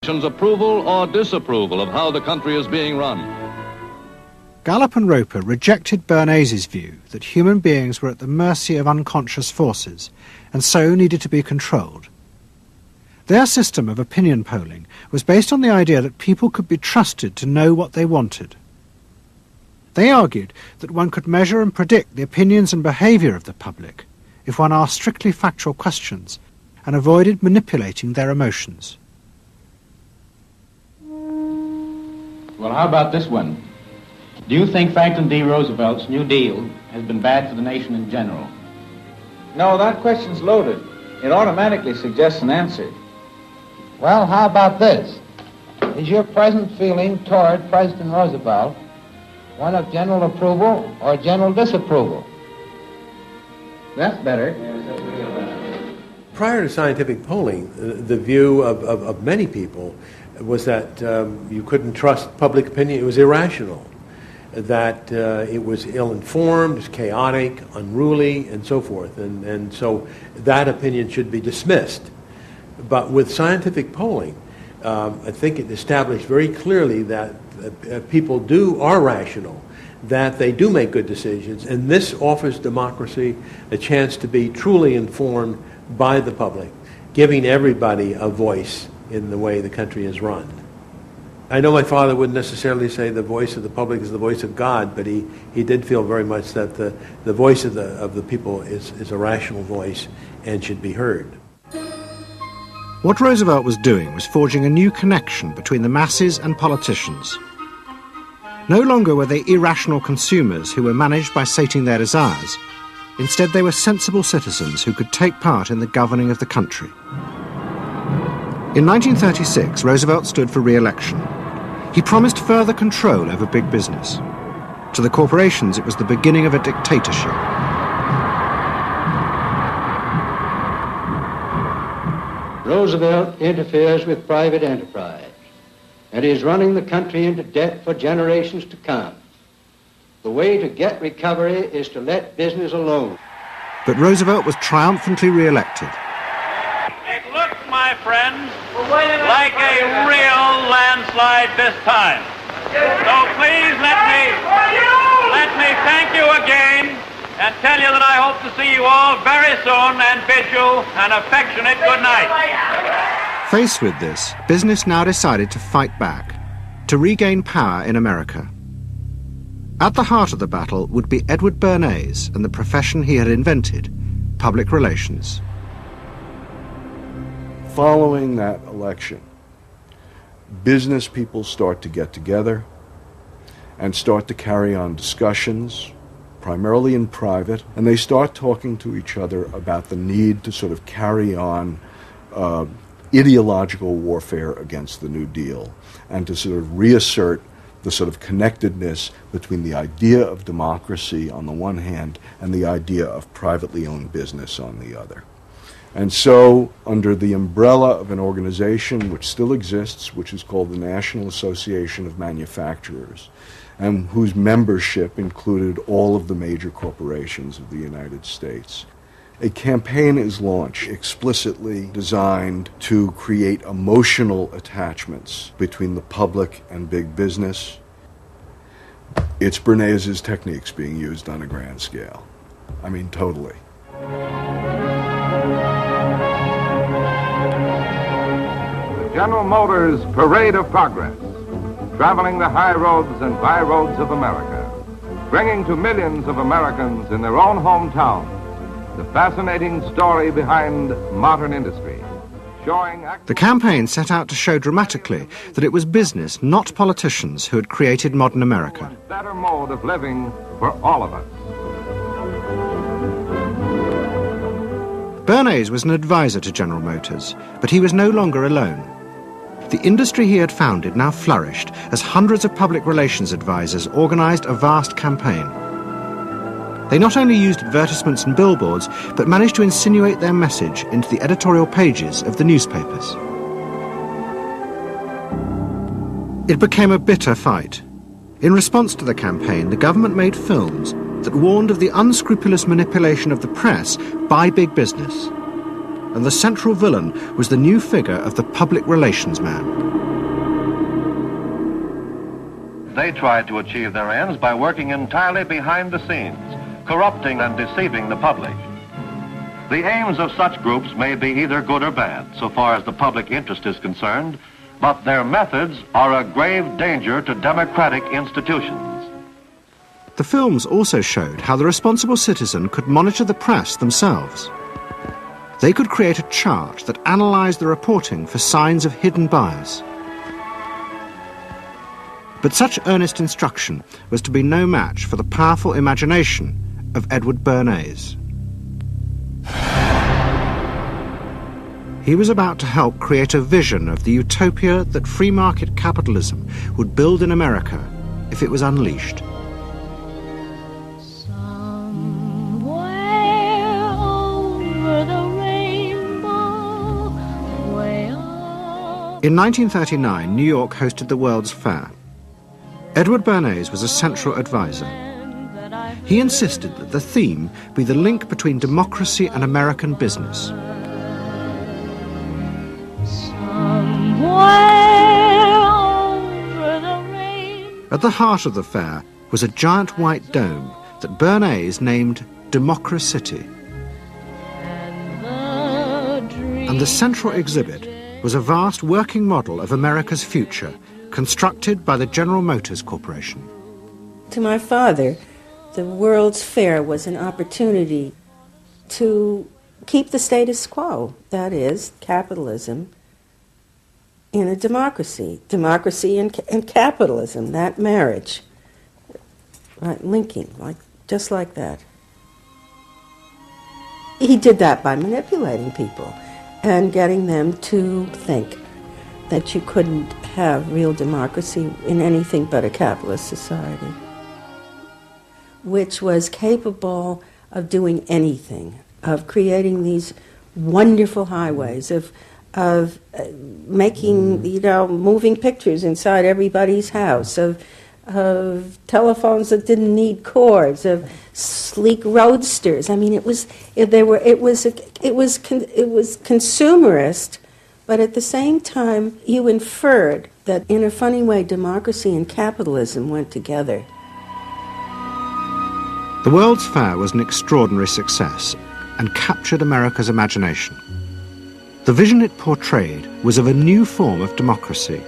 approval or disapproval of how the country is being run. Gallup and Roper rejected Bernays' view that human beings were at the mercy of unconscious forces and so needed to be controlled. Their system of opinion polling was based on the idea that people could be trusted to know what they wanted. They argued that one could measure and predict the opinions and behaviour of the public if one asked strictly factual questions and avoided manipulating their emotions. Well, how about this one? Do you think Franklin D. Roosevelt's New Deal has been bad for the nation in general? No, that question's loaded. It automatically suggests an answer. Well, how about this? Is your present feeling toward President Roosevelt one of general approval or general disapproval? That's better. Prior to scientific polling, the view of many people was that you couldn't trust public opinion. It was irrational, that it was ill-informed, it was chaotic, unruly, and so forth. And so that opinion should be dismissed. But with scientific polling, I think it established very clearly that people are rational, that they do make good decisions, and this offers democracy a chance to be truly informed by the public, giving everybody a voice in the way the country is run. I know my father wouldn't necessarily say the voice of the public is the voice of God, but he did feel very much that the voice of the people is a rational voice and should be heard. What Roosevelt was doing was forging a new connection between the masses and politicians. No longer were they irrational consumers who were managed by sating their desires. Instead, they were sensible citizens who could take part in the governing of the country. In 1936, Roosevelt stood for re-election. He promised further control over big business. To the corporations, it was the beginning of a dictatorship. Roosevelt interferes with private enterprise and is running the country into debt for generations to come. The way to get recovery is to let business alone. But Roosevelt was triumphantly re-elected. It looks, my friends, like a real landslide this time. So please let me thank you again and tell you that I hope to see you all very soon and bid you an affectionate good night. Faced with this, business now decided to fight back, to regain power in America. At the heart of the battle would be Edward Bernays and the profession he had invented, public relations. Following that election, business people start to get together and start to carry on discussions, primarily in private, and they start talking to each other about the need to sort of carry on ideological warfare against the New Deal and to sort of reassert the sort of connectedness between the idea of democracy on the one hand and the idea of privately owned business on the other. And so, under the umbrella of an organization which still exists, which is called the National Association of Manufacturers, and whose membership included all of the major corporations of the United States, a campaign is launched explicitly designed to create emotional attachments between the public and big business. It's Bernays' techniques being used on a grand scale. I mean, totally. The General Motors Parade of Progress, traveling the high roads and byroads of America, bringing to millions of Americans in their own hometown the fascinating story behind modern industry, showing... The campaign set out to show dramatically that it was business, not politicians, who had created modern America. A better mode of living for all of us. Bernays was an advisor to General Motors, but he was no longer alone. The industry he had founded now flourished as hundreds of public relations advisors organized a vast campaign. They not only used advertisements and billboards, but managed to insinuate their message into the editorial pages of the newspapers. It became a bitter fight. In response to the campaign, the government made films that warned of the unscrupulous manipulation of the press by big business. And the central villain was the new figure of the public relations man. they tried to achieve their ends by working entirely behind the scenes, corrupting and deceiving the public. The aims of such groups may be either good or bad, so far as the public interest is concerned, but their methods are a grave danger to democratic institutions. The films also showed how the responsible citizen could monitor the press themselves. They could create a chart that analysed the reporting for signs of hidden bias. But such earnest instruction was to be no match for the powerful imagination of Edward Bernays. He was about to help create a vision of the utopia that free market capitalism would build in America if it was unleashed. In 1939, New York hosted the World's Fair. Edward Bernays was a central advisor. He insisted that the theme be the link between democracy and American business. At the heart of the fair was a giant white dome that Bernays named Democracy. And the central exhibit was a vast working model of America's future, constructed by the General Motors Corporation. To my father, the World's Fair was an opportunity to keep the status quo, that is, capitalism, in a democracy. Democracy and capitalism, that marriage, right, linking, just like that. He did that by manipulating people and getting them to think that you couldn't have real democracy in anything but a capitalist society, which was capable of doing anything, of creating these wonderful highways, of making, moving pictures inside everybody's house, of telephones that didn't need cords, of sleek roadsters. I mean, it was consumerist, but at the same time, you inferred that in a funny way, democracy and capitalism went together. The World's Fair was an extraordinary success and captured America's imagination. The vision it portrayed was of a new form of democracy,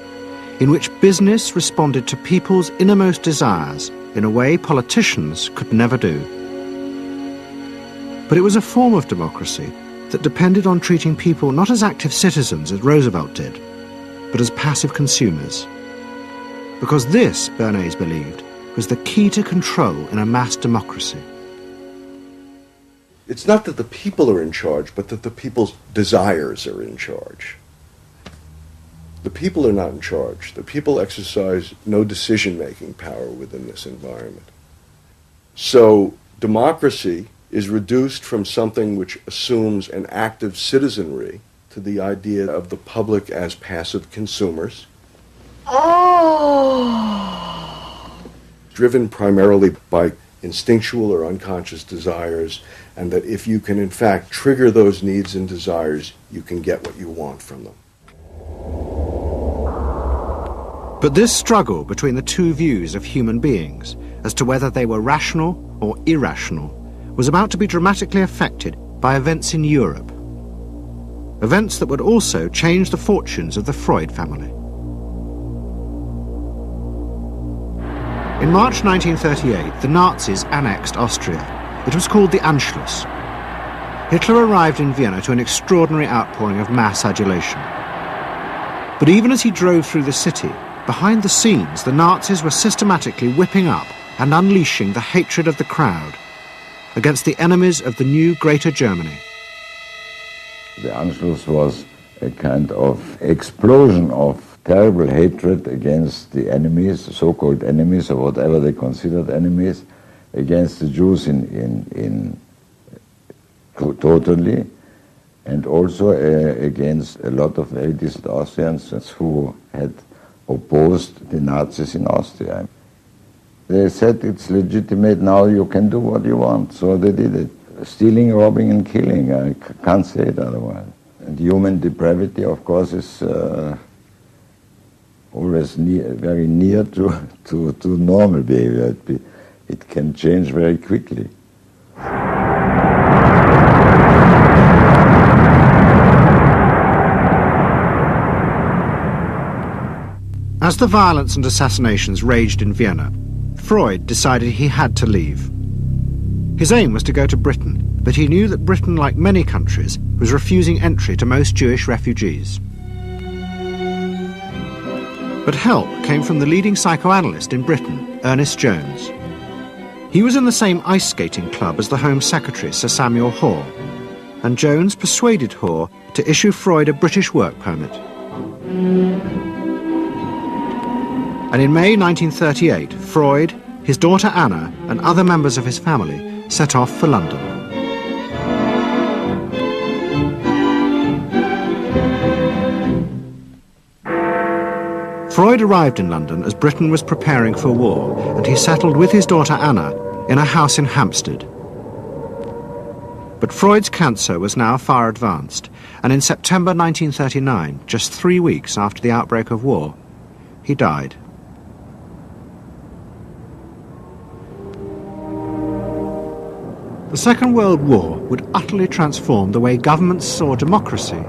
in which business responded to people's innermost desires in a way politicians could never do. But it was a form of democracy that depended on treating people not as active citizens as Roosevelt did, but as passive consumers. Because this, Bernays believed, was the key to control in a mass democracy. It's not that the people are in charge, but that the people's desires are in charge. The people are not in charge. The people exercise no decision-making power within this environment. So democracy is reduced from something which assumes an active citizenry to the idea of the public as passive consumers. Driven primarily by instinctual or unconscious desires, and that if you can in fact trigger those needs and desires, you can get what you want from them. But this struggle between the two views of human beings as to whether they were rational or irrational was about to be dramatically affected by events in Europe. Events that would also change the fortunes of the Freud family. In March 1938, the Nazis annexed Austria. It was called the Anschluss. Hitler arrived in Vienna to an extraordinary outpouring of mass adulation. But even as he drove through the city, behind the scenes, the Nazis were systematically whipping up and unleashing the hatred of the crowd against the enemies of the new Greater Germany. The Anschluss was a kind of explosion of terrible hatred against the enemies, so-called enemies, or whatever they considered enemies, against the Jews totally, and also against a lot of very decent Austrians who had opposed the Nazis in Austria. They said it's legitimate, now you can do what you want, so they did it. Stealing, robbing and killing, I can't say it otherwise. And human depravity, of course, is always very near to normal behavior. It can change very quickly. As the violence and assassinations raged in Vienna, Freud decided he had to leave. His aim was to go to Britain, but he knew that Britain, like many countries, was refusing entry to most Jewish refugees. But help came from the leading psychoanalyst in Britain, Ernest Jones. He was in the same ice skating club as the Home Secretary, Sir Samuel Hoare, and Jones persuaded Hoare to issue Freud a British work permit. And in May 1938, Freud, his daughter Anna, and other members of his family set off for London. Freud arrived in London as Britain was preparing for war, and he settled with his daughter Anna in a house in Hampstead. But Freud's cancer was now far advanced, and in September 1939, just 3 weeks after the outbreak of war, he died. The Second World War would utterly transform the way governments saw democracy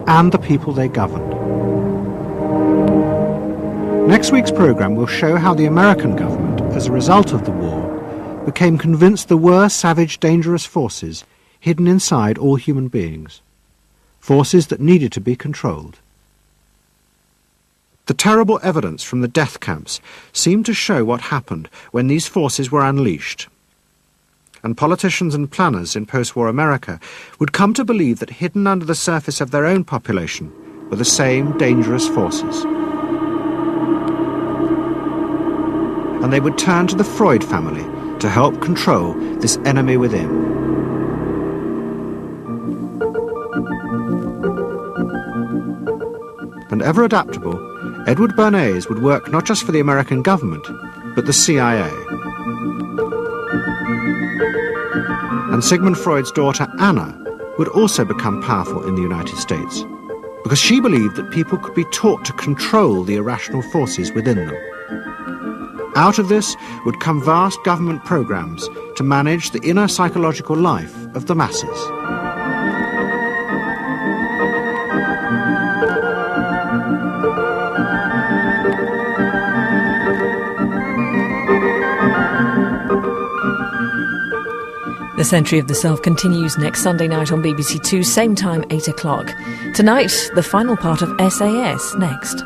and the people they governed. Next week's programme will show how the American government, as a result of the war, became convinced there were savage, dangerous forces hidden inside all human beings, forces that needed to be controlled. The terrible evidence from the death camps seemed to show what happened when these forces were unleashed. And politicians and planners in post-war America would come to believe that hidden under the surface of their own population were the same dangerous forces. And they would turn to the Freud family to help control this enemy within. And ever adaptable, Edward Bernays would work not just for the American government, but the CIA. And Sigmund Freud's daughter, Anna, would also become powerful in the United States, because she believed that people could be taught to control the irrational forces within them. Out of this would come vast government programs to manage the inner psychological life of the masses. The Century of the Self continues next Sunday night on BBC Two, same time, 8 o'clock. Tonight, the final part of SAS next.